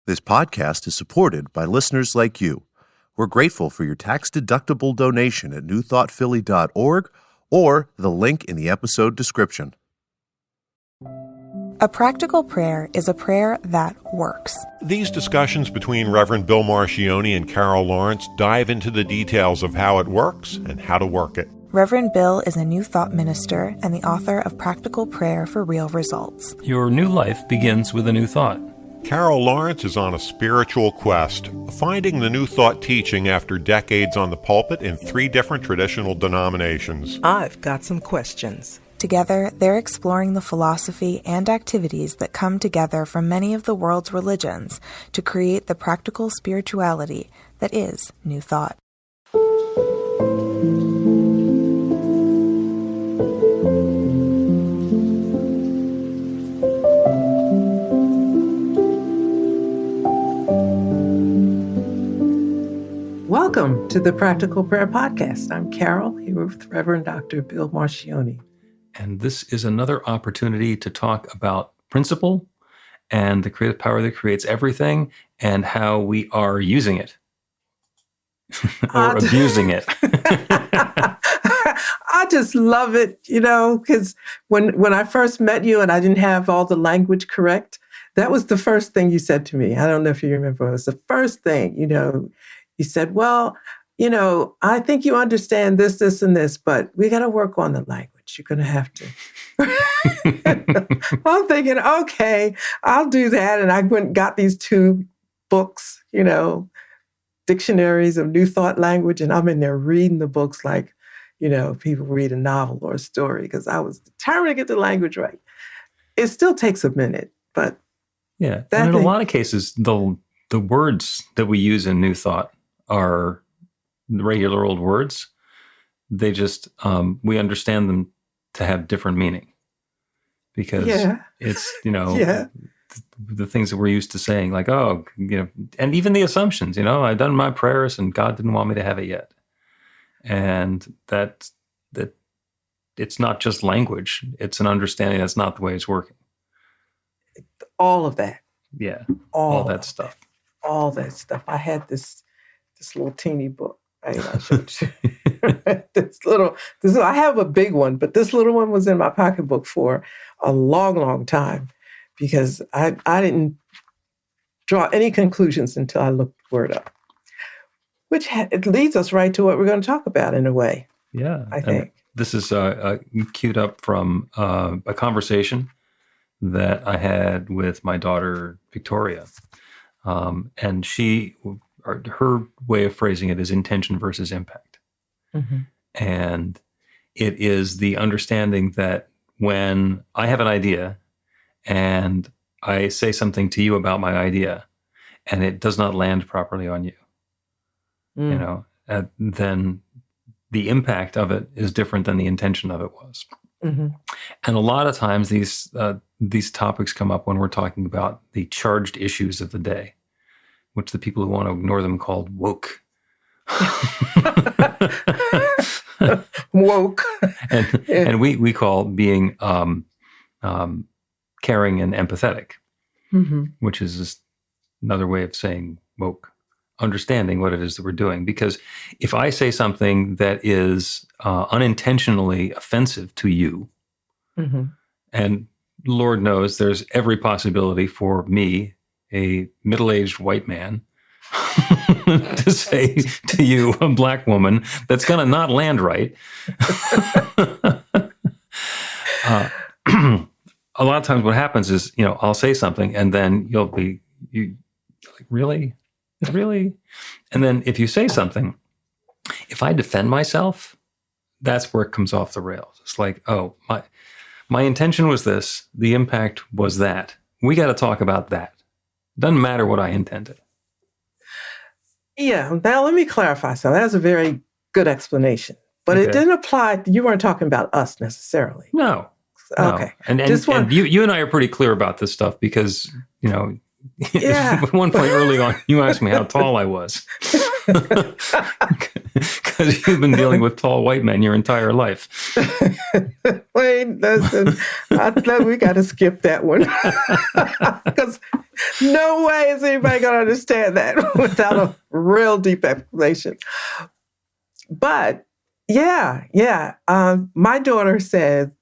This podcast is supported by listeners like you. We're grateful for your tax-deductible donation at newthoughtphilly.org or the link in the episode description. A practical prayer is a prayer that works. These discussions between Reverend Bill Marcioni and Carol Lawrence dive into the details of how it works and how to work it. Reverend Bill is a New Thought minister and the author of Practical Prayer for Real Results. Your new life begins with a new thought. Carol Lawrence is on a spiritual quest, finding the New Thought teaching after decades on the pulpit in 3 different traditional denominations. I've got some questions. Together, they're exploring the philosophy and activities that come together from many of the world's religions to create the practical spirituality that is New Thought. Welcome to the Practical Prayer Podcast. I'm Carol, here with Reverend Dr. Bill Marcioni. And this is another opportunity to talk about principle and the creative power that creates everything and how we are using it or abusing it. I just love it, because when I first met you and I didn't have all the language correct, that was the first thing you said to me. I don't know if you remember. It was the first thing, You said, well, I think you understand this, this, and this, but we got to work on the language. You're going to have to. I'm thinking, okay, I'll do that. And I went and got these 2 books, dictionaries of New Thought language. And I'm in there reading the books like, people read a novel or a story because I was determined to get the language right. It still takes a minute, but. Yeah. And in a lot of cases, the words that we use in New Thought are regular old words. They just, we understand them to have different meaning because it's, the things that we're used to saying like, and even the assumptions, I've done my prayers and God didn't want me to have it yet. And that it's not just language. It's an understanding that's not the way it's working. All of that. Yeah. All that stuff. All that stuff. I had this little teeny book. Right? I showed you. I have a big one, but this little one was in my pocketbook for a long, long time because I didn't draw any conclusions until I looked the word up, which it leads us right to what we're going to talk about in a way. Yeah. I think. This is queued up from a conversation that I had with my daughter, Victoria. And her way of phrasing it is intention versus impact. Mm-hmm. And it is the understanding that when I have an idea and I say something to you about my idea and it does not land properly on you, then the impact of it is different than the intention of it was. Mm-hmm. And a lot of times these topics come up when we're talking about the charged issues of the day, which the people who want to ignore them called woke. Woke. And we call being caring and empathetic, mm-hmm. which is just another way of saying woke, understanding what it is that we're doing. Because if I say something that is unintentionally offensive to you, mm-hmm. and Lord knows there's every possibility for me, a middle-aged white man, to say to you, a black woman, that's going to not land right. A lot of times what happens is, I'll say something and then you'll be like, really? Really? And then if you say something, if I defend myself, that's where it comes off the rails. It's like, oh, my intention was this. The impact was that. We got to talk about that. Doesn't matter what I intended. Yeah. Now, let me clarify something. That's a very good explanation. But It didn't apply. You weren't talking about us necessarily. No. Okay. And you and I are pretty clear about this stuff because, at one point early on, you asked me how tall I was. because you've been dealing with tall white men your entire life. Wait, listen, I thought we got to skip that one because no way is anybody going to understand that without a real deep explanation. But yeah. My daughter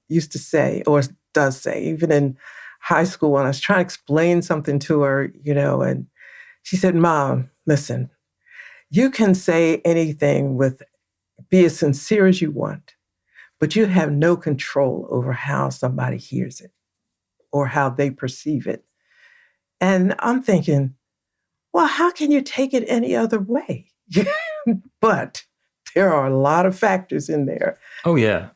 used to say, or does say, even in high school when I was trying to explain something to her, and she said, "Mom, listen, you can say anything be as sincere as you want, but you have no control over how somebody hears it or how they perceive it." And I'm thinking, well, how can you take it any other way? But there are a lot of factors in there. Oh, yeah.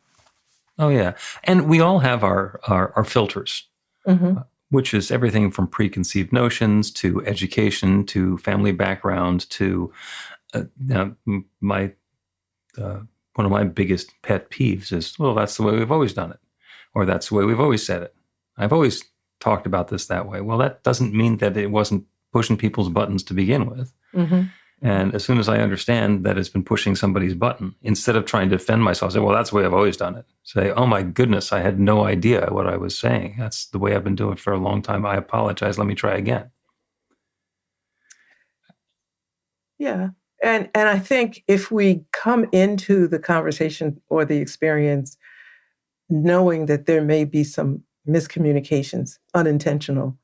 And we all have our filters, which is everything from preconceived notions to education to family background to one of my biggest pet peeves is, well, that's the way we've always done it, or that's the way we've always said it. I've always talked about this that way. Well, that doesn't mean that it wasn't pushing people's buttons to begin with. And as soon as I understand that it's been pushing somebody's button, instead of trying to defend myself, say, well, that's the way I've always done it. Say, oh my goodness, I had no idea what I was saying. That's the way I've been doing it for a long time. I apologize. Let me try again. Yeah. And I think if we come into the conversation or the experience knowing that there may be some miscommunications, unintentional,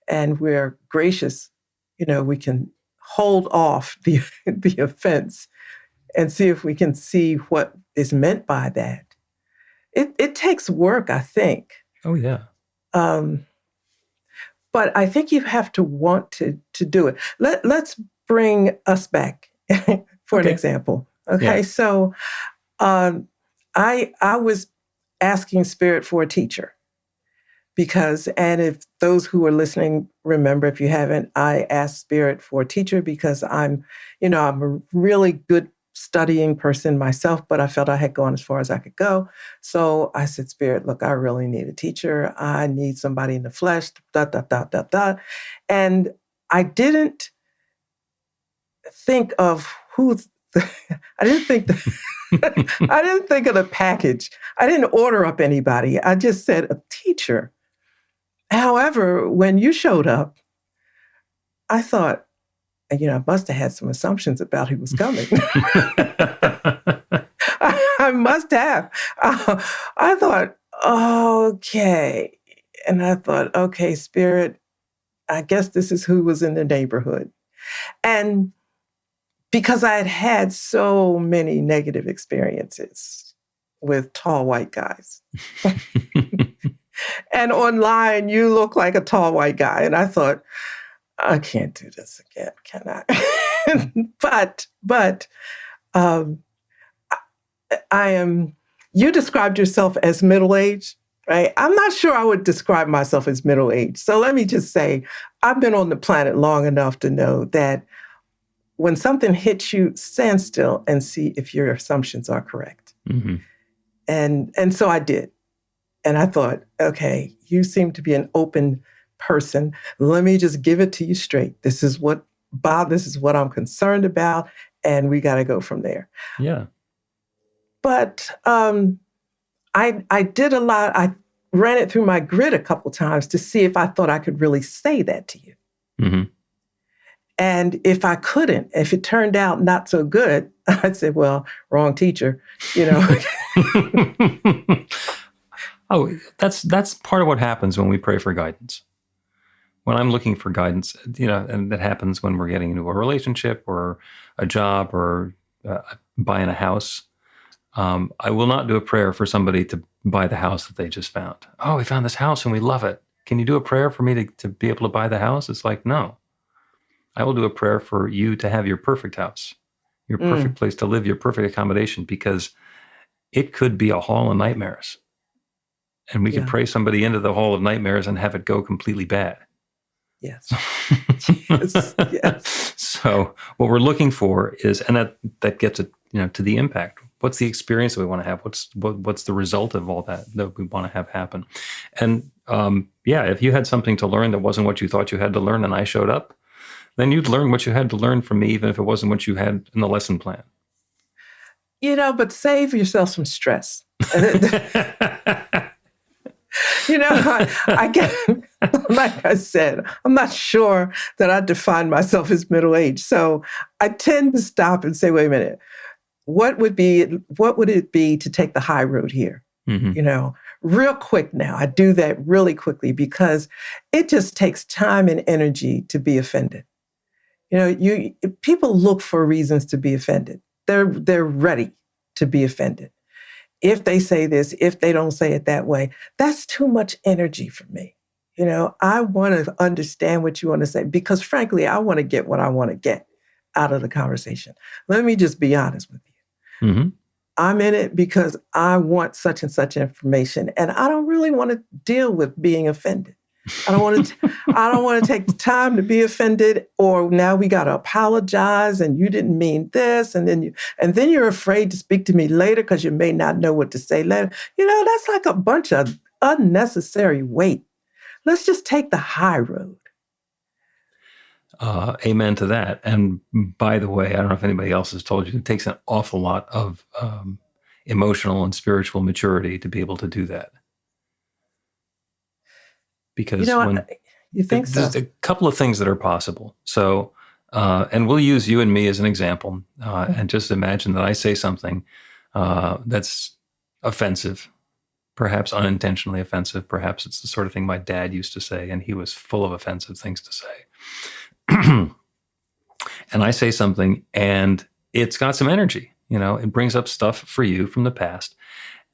and we're gracious, we can hold off the offense and see if we can see what is meant by that. It takes work, I think. Oh, yeah. But I think you have to want to do it. Let's bring us back for an example. Okay, yeah. So I was asking Spirit for a teacher because, and if those who are listening remember, if you haven't, I asked Spirit for a teacher because I'm a really good studying person myself, but I felt I had gone as far as I could go. So I said, Spirit, look, I really need a teacher. I need somebody in the flesh, ... And I didn't think of I didn't think of the package. I didn't order up anybody. I just said a teacher. However, when you showed up, I thought, I must have had some assumptions about who was coming. I must have. I thought, okay. And I thought, okay, Spirit, I guess this is who was in the neighborhood. And because I had had so many negative experiences with tall white guys. And online, you look like a tall white guy. And I thought, I can't do this again, can I? But you described yourself as middle-aged, right? I'm not sure I would describe myself as middle-aged. So let me just say, I've been on the planet long enough to know that when something hits you, stand still and see if your assumptions are correct. Mm-hmm. And so I did. And I thought, okay, you seem to be an open person. Let me just give it to you straight. This is what I'm concerned about, and we got to go from there. Yeah. But I did a lot. I ran it through my grid a couple times to see if I thought I could really say that to you. Mm-hmm. And if I couldn't, if it turned out not so good, I'd say, well, wrong teacher, Oh, that's part of what happens when we pray for guidance. When I'm looking for guidance, and that happens when we're getting into a relationship or a job or buying a house. I will not do a prayer for somebody to buy the house that they just found. Oh, we found this house and we love it. Can you do a prayer for me to be able to buy the house? It's like, no. I will do a prayer for you to have your perfect house, your perfect place to live, your perfect accommodation, because it could be a hall of nightmares. And we could pray somebody into the hall of nightmares and have it go completely bad. Yes. Yes. So what we're looking for is, and that gets it, to the impact. What's the experience that we want to have? What's the result of all that we want to have happen? And if you had something to learn that wasn't what you thought you had to learn, and I showed up, then you'd learn what you had to learn from me, even if it wasn't what you had in the lesson plan. But save yourself some stress. I get, like I said, I'm not sure that I define myself as middle-aged. So I tend to stop and say, wait a minute, what would it be to take the high road here? Mm-hmm. Real quick now. I do that really quickly because it just takes time and energy to be offended. People look for reasons to be offended. They're ready to be offended. If they say this, if they don't say it that way, that's too much energy for me. I want to understand what you want to say because frankly, I want to get what I want to get out of the conversation. Let me just be honest with you. Mm-hmm. I'm in it because I want such and such information, and I don't really want to deal with being offended. I don't want to take the time to be offended, or now we got to apologize and you didn't mean this. And then you're afraid to speak to me later because you may not know what to say later. That's like a bunch of unnecessary weight. Let's just take the high road. Amen to that. And by the way, I don't know if anybody else has told you, it takes an awful lot of emotional and spiritual maturity to be able to do that. Because you think there's a couple of things that are possible. So, and we'll use you and me as an example, and just imagine that I say something that's offensive, perhaps unintentionally offensive. Perhaps it's the sort of thing my dad used to say, and he was full of offensive things to say. And I say something, and it's got some energy. It brings up stuff for you from the past,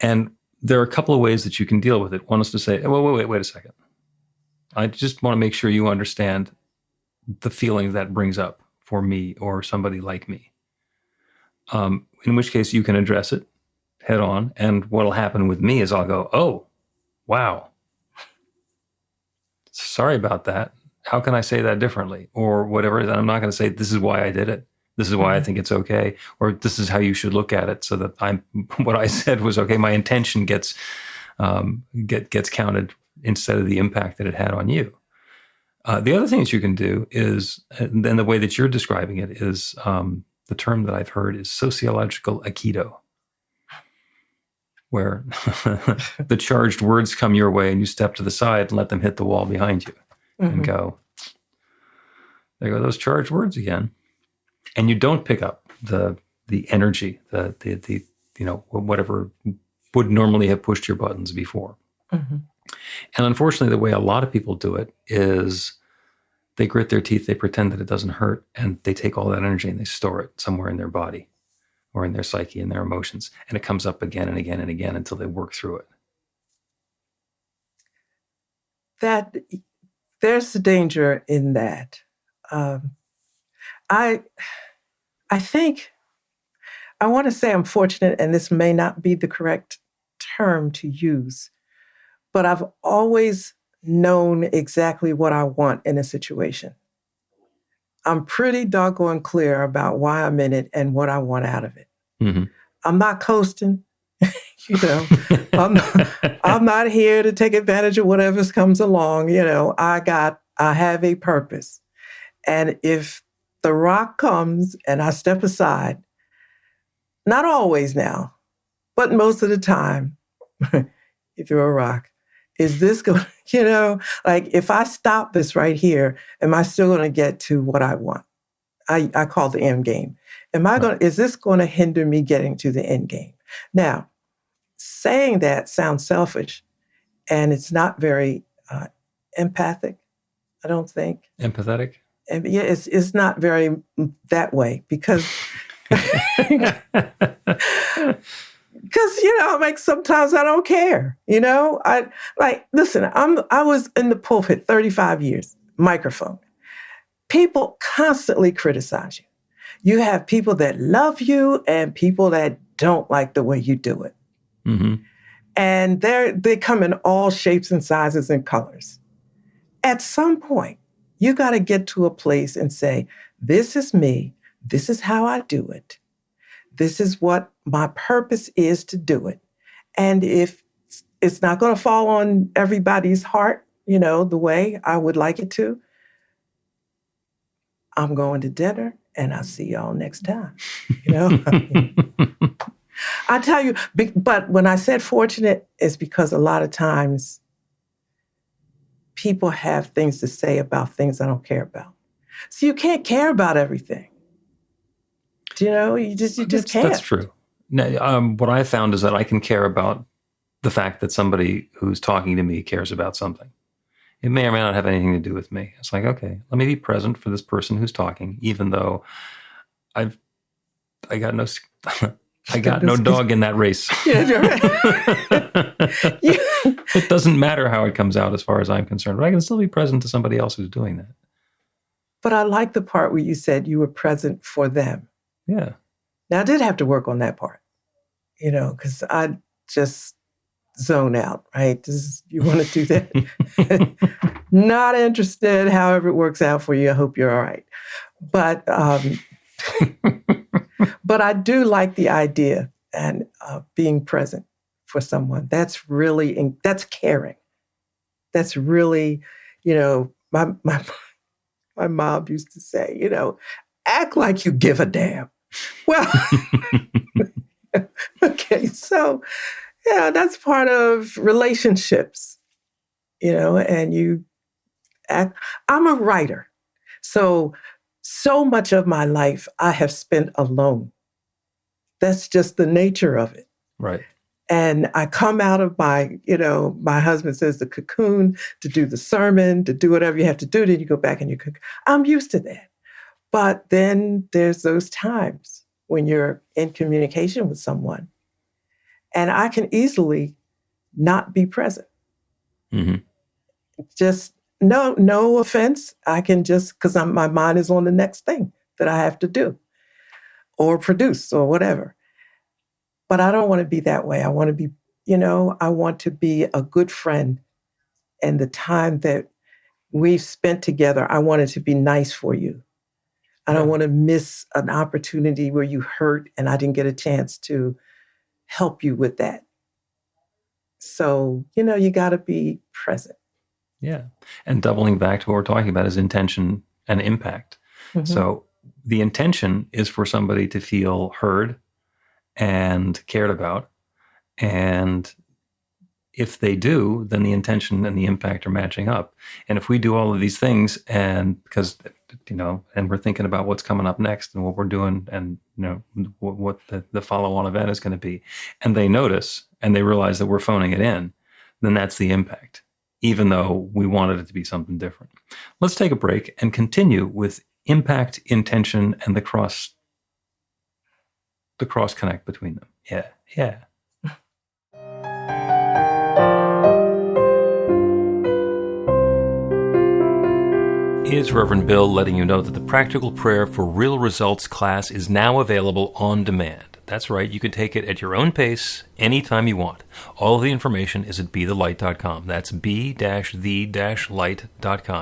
and there are a couple of ways that you can deal with it. One is to say, wait a second. I just want to make sure you understand the feeling that brings up for me or somebody like me. In which case you can address it head on. And what'll happen with me is I'll go, oh, wow. Sorry about that. How can I say that differently? Or whatever. And I'm not going to say, this is why I did it. This is why I think it's okay. Or this is how you should look at it so that what I said was okay. My intention gets counted instead of the impact that it had on you. The other things you can do is, and then the way that you're describing it is, the term that I've heard is sociological aikido, where the charged words come your way and you step to the side and let them hit the wall behind you and go, there go those charged words again. And you don't pick up the energy, the whatever would normally have pushed your buttons before. Mm-hmm. And unfortunately, the way a lot of people do it is they grit their teeth, they pretend that it doesn't hurt, and they take all that energy and they store it somewhere in their body or in their psyche and their emotions. And it comes up again and again and again until they work through it. That there's a danger in that. I think I want to say I'm fortunate, and this may not be the correct term to use, but I've always known exactly what I want in a situation. I'm pretty doggone clear about why I'm in it and what I want out of it. Mm-hmm. I'm not coasting. I'm not here to take advantage of whatever comes along. I have a purpose. And if the rock comes and I step aside, not always now, but most of the time, you throw a rock. Is this going to, if I stop this right here, am I still going to get to what I want? I call the end game. Is this going to hinder me getting to the end game? Now, saying that sounds selfish, and it's not very empathic, I don't think. Empathetic? And yeah, it's not very that way because sometimes I don't care. Listen, I was in the pulpit 35 years, microphone. People constantly criticize you. You have people that love you and people that don't like the way you do it. Mm-hmm. And they come in all shapes and sizes and colors. At some point, you got to get to a place and say, this is me. This is how I do it. This is what my purpose is to do it. And if it's not going to fall on everybody's heart, the way I would like it to, I'm going to dinner and I'll see y'all next time. I tell you, but when I said fortunate, it's because a lot of times people have things to say about things I don't care about. So you can't care about everything. You know, you just can't. That's true. Now, what I found is that I can care about the fact that somebody who's talking to me cares about something. It may or may not have anything to do with me. It's like, okay, let me be present for this person who's talking, even though I got no dog in that race. Yeah, you're right. It doesn't matter how it comes out as far as I'm concerned, but I can still be present to somebody else who's doing that. But I like the part where you said you were present for them. Yeah. Now, I did have to work on that part, you know, because I just zone out, right? You want to do that? Not interested, however it works out for you. I hope you're all right. But but I do like the idea and being present for someone. That's caring. That's really, you know, my mom used to say, you know, act like you give a damn. Well, okay, so yeah, that's part of relationships, you know, and I'm a writer. So much of my life I have spent alone. That's just the nature of it. Right. And I come out of my husband says the cocoon to do the sermon, to do whatever you have to do, then you go back and you cook. I'm used to that. But then there's those times when you're in communication with someone and I can easily not be present. Mm-hmm. Just no offense. I can just, because my mind is on the next thing that I have to do or produce or whatever. But I don't want to be that way. I want to be, I want to be a good friend. And the time that we've spent together, I want it to be nice for you. I don't want to miss an opportunity where you hurt and I didn't get a chance to help you with that. So, you got to be present. Yeah. And doubling back to what we're talking about is intention and impact. Mm-hmm. So the intention is for somebody to feel heard and cared about. And if they do, then the intention and the impact are matching up. And if we do all of these things and we're thinking about what's coming up next and what we're doing and, what the follow-on event is going to be, and they notice and they realize that we're phoning it in, then that's the impact, even though we wanted it to be something different. Let's take a break and continue with impact, intention, and the cross connect between them. Yeah. It's Reverend Bill letting you know that the Practical Prayer for Real Results class is now available on demand. That's right, you can take it at your own pace, anytime you want. All of the information is at BeTheLight.com. That's B-the-light.com.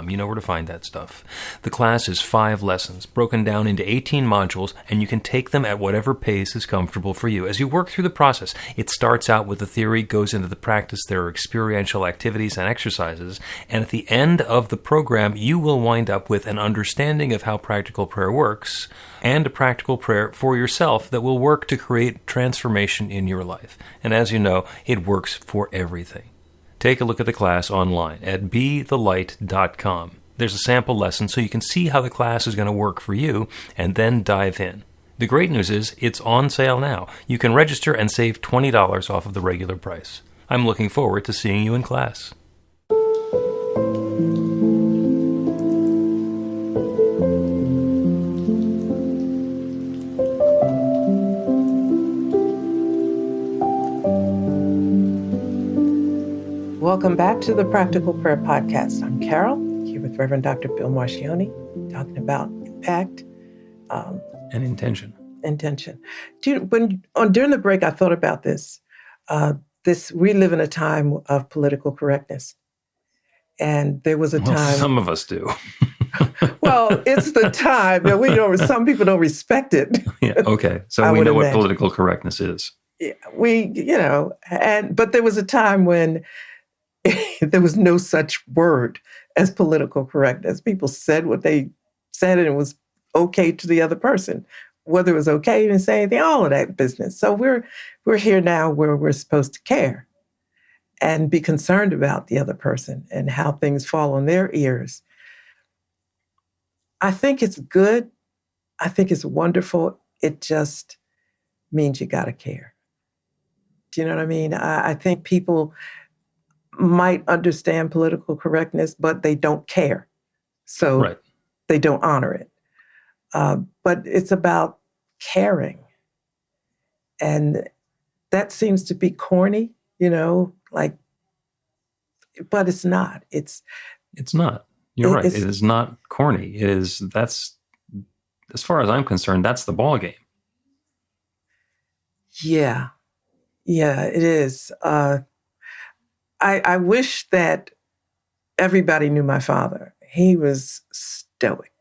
You know where to find that stuff. The class is 5 lessons, broken down into 18 modules, and you can take them at whatever pace is comfortable for you. As you work through the process, it starts out with the theory, goes into the practice, there are experiential activities and exercises, and at the end of the program, you will wind up with an understanding of how practical prayer works, and a practical prayer for yourself that will work to create transformation in your life. And as you know, it works for everything. Take a look at the class online at BeTheLight.com. There's a sample lesson so you can see how the class is going to work for you and then dive in. The great news is it's on sale now. You can register and save $20 off of the regular price. I'm looking forward to seeing you in class. Welcome back to the Practical Prayer Podcast. I'm Carol, here with Reverend Dr. Bill Marcioni, talking about impact. And intention. During the break, I thought about this. We live in a time of political correctness. And there was a time... Some of us do. Well, it's the time that some people don't respect it. Yeah, okay. So we know what political correctness is. Yeah, but there was a time when there was no such word as political correctness. People said what they said and it was okay to the other person. whether it was okay to even say anything, all of that business. So we're here now where we're supposed to care and be concerned about the other person and how things fall on their ears. I think it's good. I think it's wonderful. It just means you got to care. Do you know what I mean? I think people might understand political correctness, but they don't care. So Right. they don't honor it. But it's about caring. And that seems to be corny, like, but it's not. It's not. You're right. It it's- is not corny. That's, as far as I'm concerned, that's the ball game. Yeah, it is. I wish that everybody knew my father. He was stoic.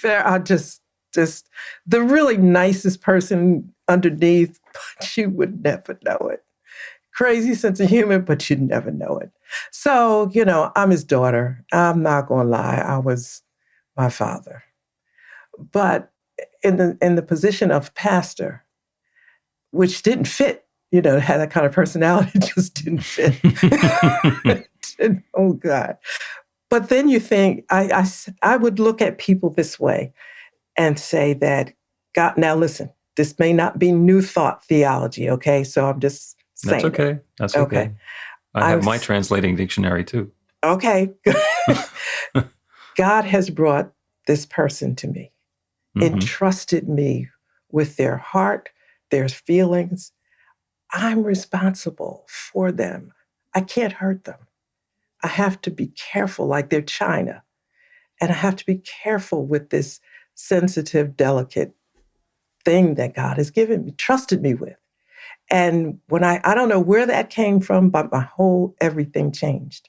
I just the really nicest person underneath, but you would never know it. Crazy sense of humor, but you'd never know it. So, I'm his daughter. I'm not going to lie. I was my father. But in the position of pastor, which didn't fit, had that kind of personality, just didn't fit. Oh, God. But then you think, I would look at people this way and say that, God, now listen, this may not be New Thought theology, okay? So I'm just saying. That's okay. That's okay. I have my translating dictionary too. Okay. God has brought this person to me, entrusted me with their heart, their feelings. I'm responsible for them. I can't hurt them. I have to be careful, like they're China. And I have to be careful with this sensitive, delicate thing that God has given me, trusted me with. And when I don't know where that came from, but my whole everything changed.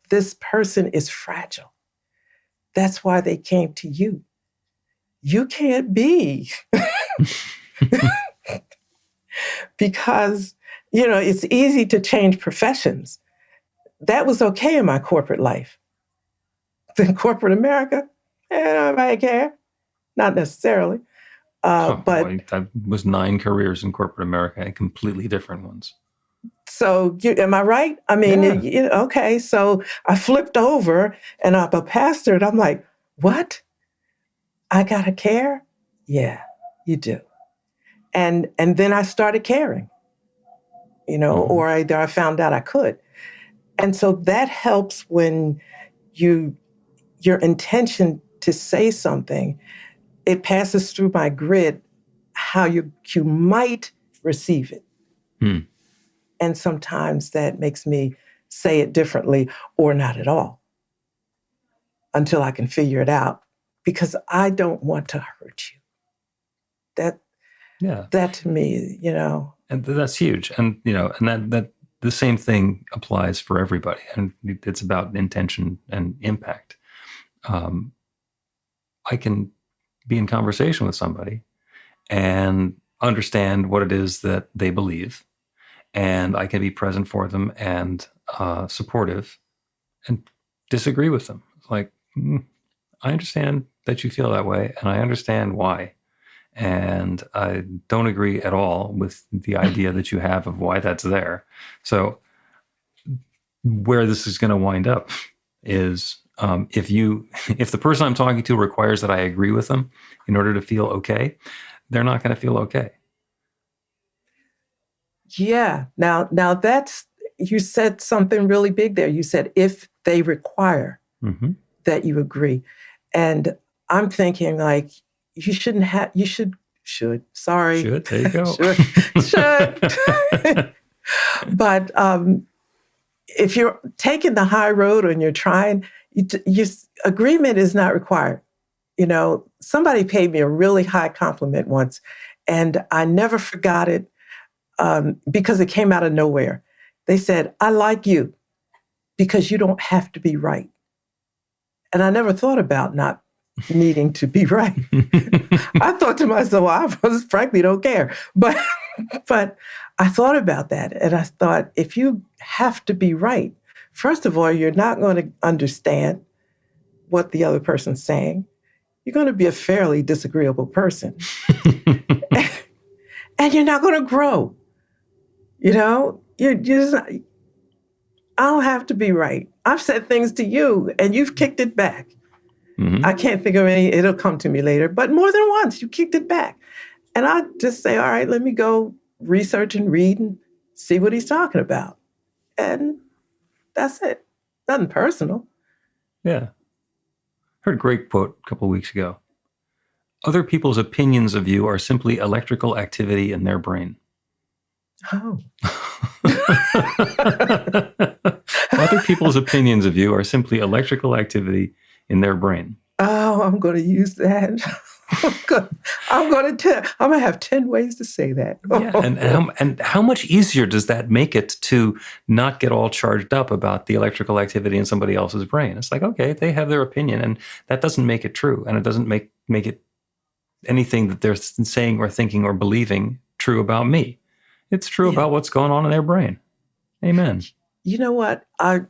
This person is fragile. That's why they came to you. You can't be. Because, it's easy to change professions. That was okay in my corporate life. In corporate America, nobody care. Not necessarily. But that was 9 careers in corporate America and completely different ones. So am I right? I mean, okay. So I flipped over and I'm a pastor and I'm like, what? I gotta care? Yeah, you do. And then I started caring, or I found out I could. And so that helps when your intention to say something, it passes through my grid how you might receive it. And sometimes that makes me say it differently or not at all until I can figure it out, because I don't want to hurt you. That to me, And that's huge. And, and that the same thing applies for everybody. And it's about intention and impact. I can be in conversation with somebody and understand what it is that they believe. And I can be present for them and supportive and disagree with them. Like, I understand that you feel that way, and I understand why. And I don't agree at all with the idea that you have of why that's there. So where this is going to wind up is if the person I'm talking to requires that I agree with them in order to feel okay, they're not going to feel okay. Yeah. Now you said something really big there. You said if they require that you agree. And I'm thinking like, you should. Sorry. Should, there you go. should. But if you're taking the high road and you're trying, agreement is not required. Somebody paid me a really high compliment once, and I never forgot it because it came out of nowhere. They said, I like you because you don't have to be right. And I never thought about not needing to be right. I thought to myself, well, I frankly don't care. But I thought about that. And I thought, if you have to be right, first of all, you're not going to understand. what the other person's saying, you're going to be a fairly disagreeable person. And you're not going to grow. You know, you're just, I don't have to be right. I've said things to you and you've kicked it back. Mm-hmm. I can't think of any, it'll come to me later, but more than once you kicked it back. And I just say, all right, let me go research and read and see what he's talking about. And that's it. Nothing personal. Yeah. Heard a great quote a couple of weeks ago. Other people's opinions of you are simply electrical activity in their brain. Oh. Other people's opinions of you are simply electrical activity in their brain. Oh, I'm going to use that. I'm going to have 10 ways to say that. Yeah, and how much easier does that make it to not get all charged up about the electrical activity in somebody else's brain? It's like, okay, they have their opinion, and that doesn't make it true, and it doesn't make it anything that they're saying or thinking or believing true about me. It's true about what's going on in their brain. Amen. You know what?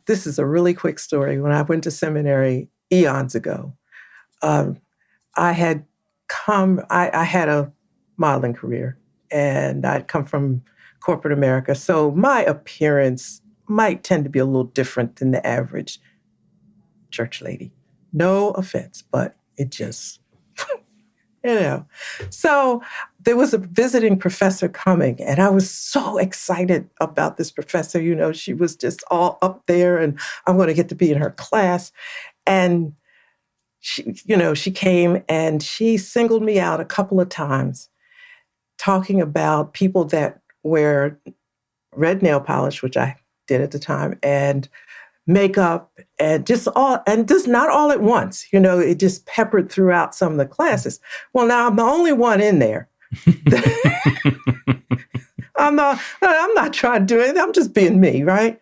This is a really quick story. When I went to seminary eons ago, I had a modeling career, and I'd come from corporate America. So my appearance might tend to be a little different than the average church lady. No offense, but it just, So there was a visiting professor coming, and I was so excited about this professor. She was just all up there, and I'm going to get to be in her class. And she came and she singled me out a couple of times, talking about people that wear red nail polish, which I did at the time, and makeup, and just not all at once. It just peppered throughout some of the classes. Well, now I'm the only one in there. I'm not trying to do anything. I'm just being me, right?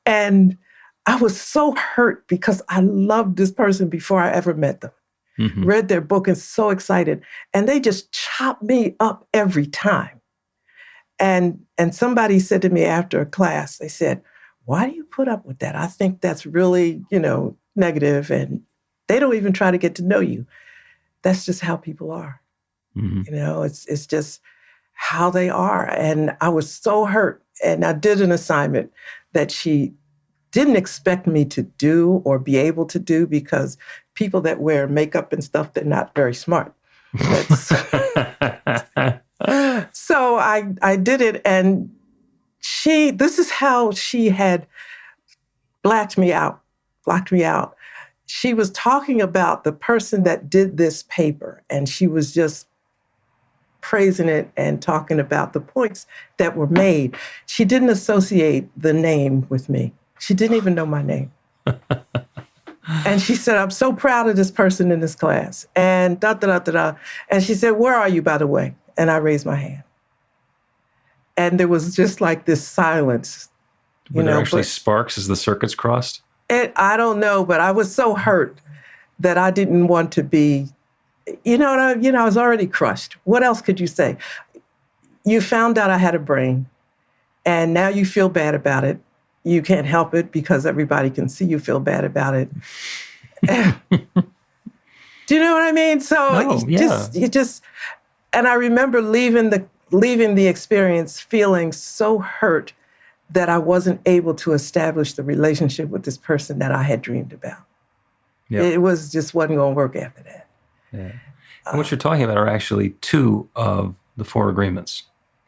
And I was so hurt because I loved this person before I ever met them. Mm-hmm. Read their book and so excited. And they just chopped me up every time. And somebody said to me after a class, they said, "Why do you put up with that? I think that's really, negative, and they don't even try to get to know you." That's just how people are. Mm-hmm. It's just how they are. And I was so hurt. And I did an assignment that she didn't expect me to do or be able to do, because people that wear makeup and stuff, they're not very smart. So I did it, and this is how she had blocked me out. She was talking about the person that did this paper, and she was just praising it and talking about the points that were made. She didn't associate the name with me. She didn't even know my name. And she said, "I'm so proud of this person in this class." And da-da-da-da-da. And she said, "Where are you, by the way?" And I raised my hand. And there was just like this silence. Were there actually sparks as the circuits crossed? I don't know, but I was so hurt that I didn't want to be, I was already crushed. What else could you say? You found out I had a brain, and now you feel bad about it. You can't help it because everybody can see you feel bad about it. Do you know what I mean? So you just, and I remember leaving the experience feeling so hurt that I wasn't able to establish the relationship with this person that I had dreamed about. Yep. It wasn't going to work after that. Yeah. And what you're talking about are actually two of the 4 agreements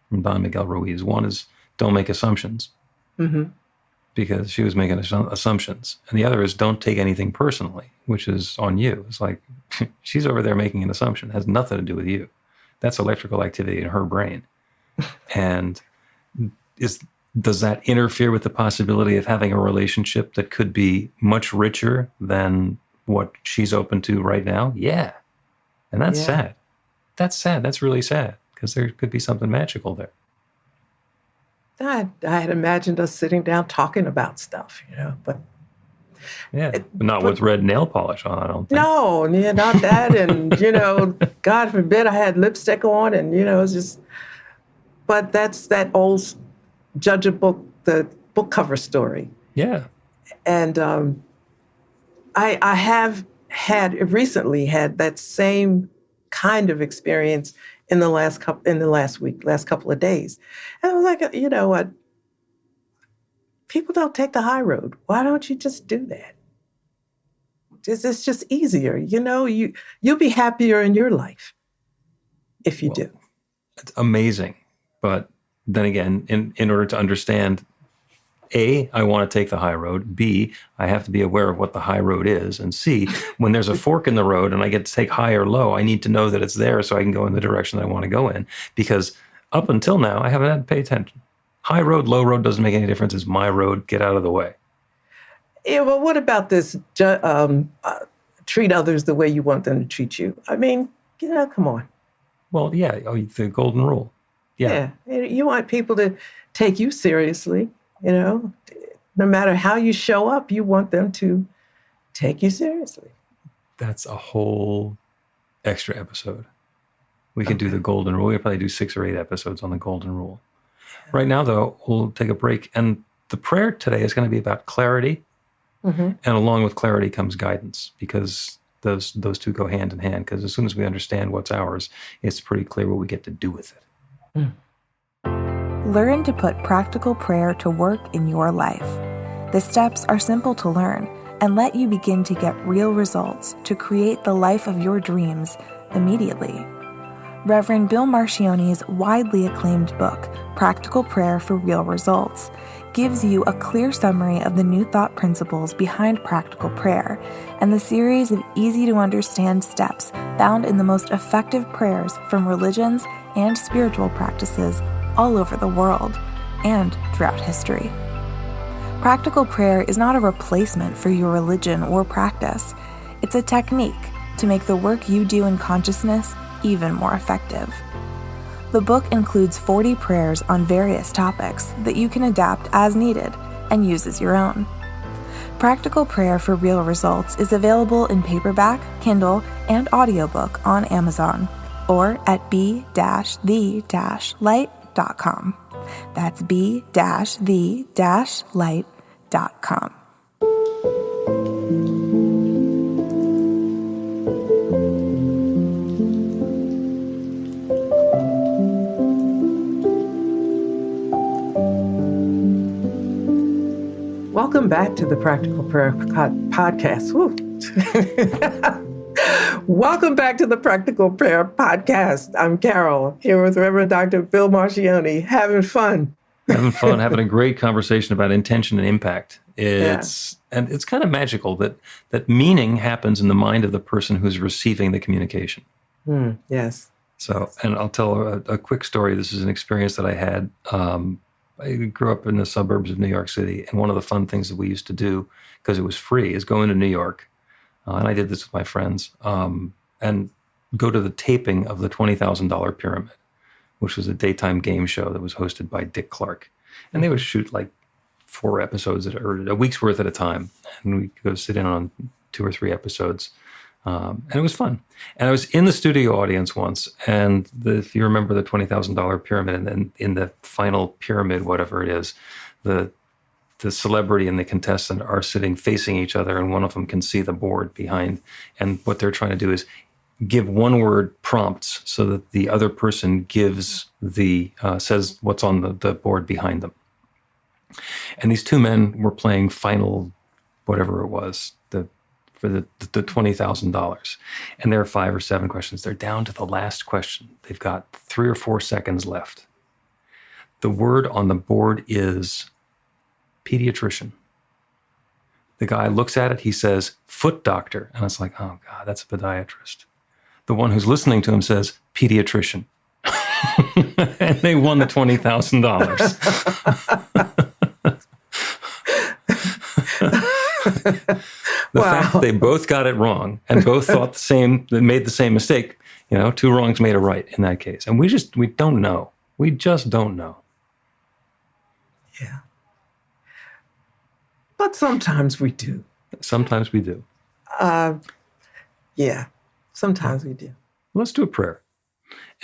from Don Miguel Ruiz. One is don't make assumptions. Mm-hmm. Because she was making assumptions. And the other is don't take anything personally, which is on you. It's like she's over there making an assumption. It has nothing to do with you. That's electrical activity in her brain. And does that interfere with the possibility of having a relationship that could be much richer than what she's open to right now? Yeah. And that's sad. That's sad. That's really sad, because there could be something magical there. I had imagined us sitting down talking about stuff, but... Yeah, but not with red nail polish on, I don't think. No, not that. And, God forbid I had lipstick on, and, it's just... But that's that old judge a book, the book cover story. Yeah. And I have recently had that same kind of experience in the last couple of days. And I was like, you know what? People don't take the high road. Why don't you just do that? It's just easier. You'll be happier in your life if you do. It's amazing. But then again, in order to understand, A, I want to take the high road. B, I have to be aware of what the high road is. And C, when there's a fork in the road and I get to take high or low, I need to know that it's there so I can go in the direction that I want to go in. Because up until now, I haven't had to pay attention. High road, low road doesn't make any difference. It's my road. Get out of the way. Yeah, well, what about this? Treat others the way you want them to treat you. I mean, come on. Well, yeah, the golden rule. Yeah. You want people to take you seriously, no matter how you show up, you want them to take you seriously. That's a whole extra episode. We can do the golden rule. We'll probably do 6 or 8 episodes on the golden rule. Right now, though, we'll take a break. And the prayer today is going to be about clarity. Mm-hmm. And along with clarity comes guidance, because those two go hand in hand. Because as soon as we understand what's ours, it's pretty clear what we get to do with it. Learn to put practical prayer to work in your life. The steps are simple to learn and let you begin to get real results to create the life of your dreams immediately. Reverend Bill Marcione's widely acclaimed book, Practical Prayer for Real Results, gives you a clear summary of the New Thought principles behind practical prayer and the series of easy-to-understand steps found in the most effective prayers from religions and spiritual practices all over the world and throughout history. Practical prayer is not a replacement for your religion or practice. It's a technique to make the work you do in consciousness even more effective. The book includes 40 prayers on various topics that you can adapt as needed and use as your own. Practical Prayer for Real Results is available in paperback, Kindle, and audiobook on Amazon or at b-the-light.com. That's b-the-light.com. Welcome back to the Practical Prayer Podcast. Welcome back to the Practical Prayer Podcast. I'm Carol, here with Reverend Dr. Bill Marcione, having fun. Having a great conversation about intention and impact. And it's kind of magical that meaning happens in the mind of the person who's receiving the communication. Yes. So, and I'll tell a quick story. This is an experience that I had. I grew up in the suburbs of New York City, and one of the fun things that we used to do, because it was free, is go into New York, and I did this with my friends, and go to the taping of the $20,000 Pyramid, which was a daytime game show that was hosted by Dick Clark. And they would shoot like 4 episodes or a week's worth at a time, and we'd go sit in on 2 or 3 episodes. And it was fun. And I was in the studio audience once, and if you remember the $20,000 Pyramid, and then in the final pyramid, whatever it is, the celebrity and the contestant are sitting facing each other, and one of them can see the board behind. And what they're trying to do is give one-word prompts so that the other person gives says what's on the board behind them. And these 2 men were playing final, whatever it was, for the $20,000. And there are 5 or 7 questions. They're down to the last question. They've got 3 or 4 seconds left. The word on the board is pediatrician. The guy looks at it. He says, foot doctor. And it's like, oh, God, that's a podiatrist. The one who's listening to him says, pediatrician. And they won the $20,000. The fact they both got it wrong and both thought made the same mistake, 2 wrongs made a right in that case. And we don't know. We just don't know. Yeah. But sometimes we do. Sometimes we do. Yeah, sometimes we do. Let's do a prayer.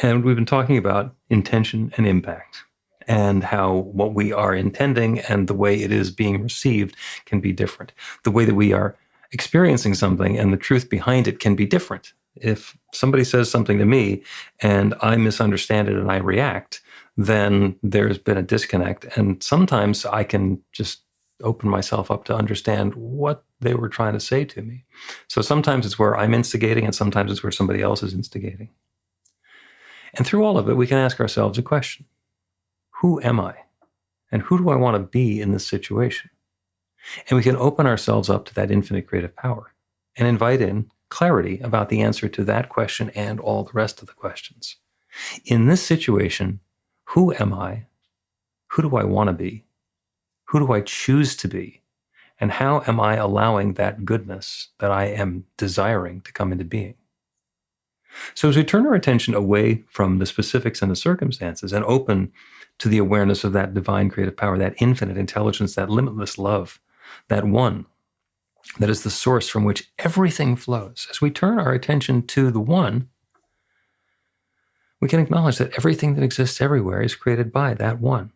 And we've been talking about intention and impact, and how what we are intending and the way it is being received can be different. The way that we are experiencing something and the truth behind it can be different. If somebody says something to me and I misunderstand it and I react, then there's been a disconnect. And sometimes I can just open myself up to understand what they were trying to say to me. So sometimes it's where I'm instigating and sometimes it's where somebody else is instigating. And through all of it, we can ask ourselves a question. Who am I? And who do I want to be in this situation? And we can open ourselves up to that infinite creative power and invite in clarity about the answer to that question and all the rest of the questions. In this situation, who am I? Who do I want to be? Who do I choose to be? And how am I allowing that goodness that I am desiring to come into being? So as we turn our attention away from the specifics and the circumstances and open to the awareness of that divine creative power, that infinite intelligence, that limitless love, that one that is the source from which everything flows, as we turn our attention to the one, we can acknowledge that everything that exists everywhere is created by that one.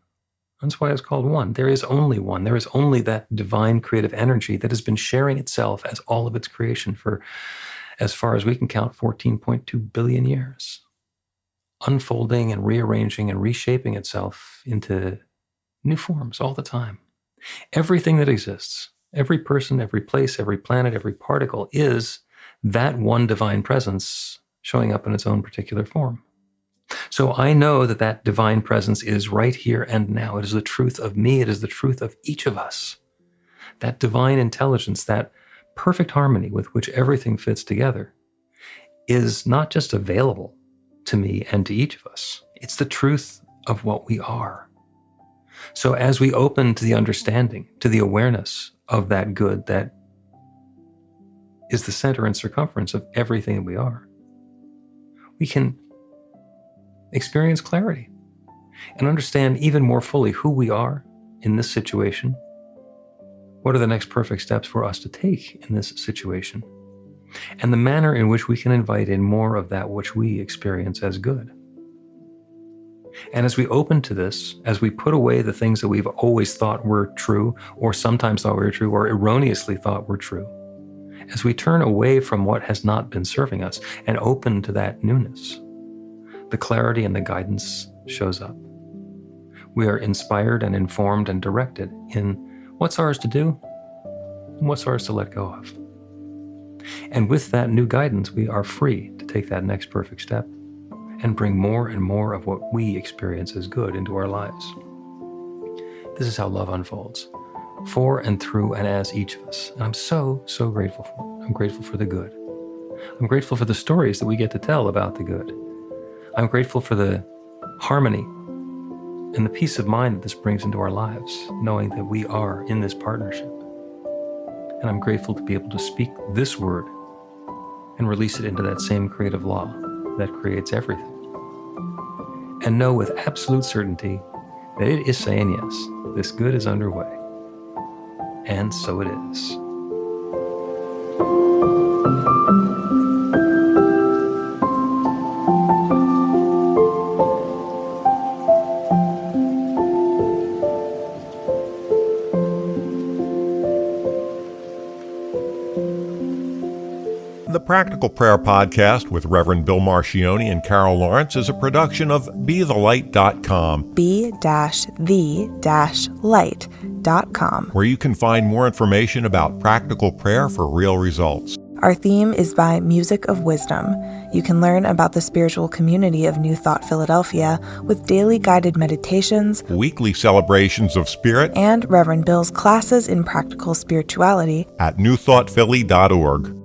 That's why it's called one. There is only one. There is only that divine creative energy that has been sharing itself as all of its creation for, as far as we can count, 14.2 billion years, unfolding and rearranging and reshaping itself into new forms all the time. Everything that exists, every person, every place, every planet, every particle is that one divine presence showing up in its own particular form. So I know that that divine presence is right here and now. It is the truth of me. It is the truth of each of us. That divine intelligence, that perfect harmony with which everything fits together, is not just available to me and to each of us. It's the truth of what we are. So as we open to the understanding, to the awareness of that good that is the center and circumference of everything that we are, we can experience clarity and understand even more fully who we are in this situation. What are the next perfect steps for us to take in this situation? And the manner in which we can invite in more of that which we experience as good. And as we open to this, as we put away the things that we've always thought were true, or sometimes thought were true, or erroneously thought were true, as we turn away from what has not been serving us and open to that newness, the clarity and the guidance shows up. We are inspired and informed and directed in what's ours to do and what's ours to let go of. And with that new guidance, we are free to take that next perfect step and bring more and more of what we experience as good into our lives. This is how love unfolds, for and through and as each of us. And I'm so, so grateful for it. I'm grateful for the good. I'm grateful for the stories that we get to tell about the good. I'm grateful for the harmony and the peace of mind that this brings into our lives, knowing that we are in this partnership. And I'm grateful to be able to speak this word and release it into that same creative law that creates everything. And know with absolute certainty that it is saying yes, this good is underway. And so it is. The Practical Prayer Podcast with Reverend Bill Marcioni and Carol Lawrence is a production of BeTheLight.com. be-the-light.com. Where you can find more information about practical prayer for real results. Our theme is by Music of Wisdom. You can learn about the spiritual community of New Thought Philadelphia with daily guided meditations, Weekly celebrations of spirit, and Reverend Bill's classes in practical spirituality at newthoughtphilly.org.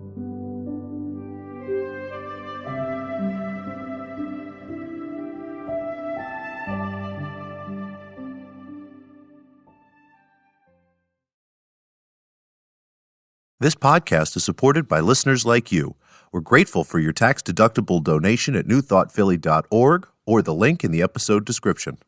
This podcast is supported by listeners like you. We're grateful for your tax-deductible donation at newthoughtphilly.org or the link in the episode description.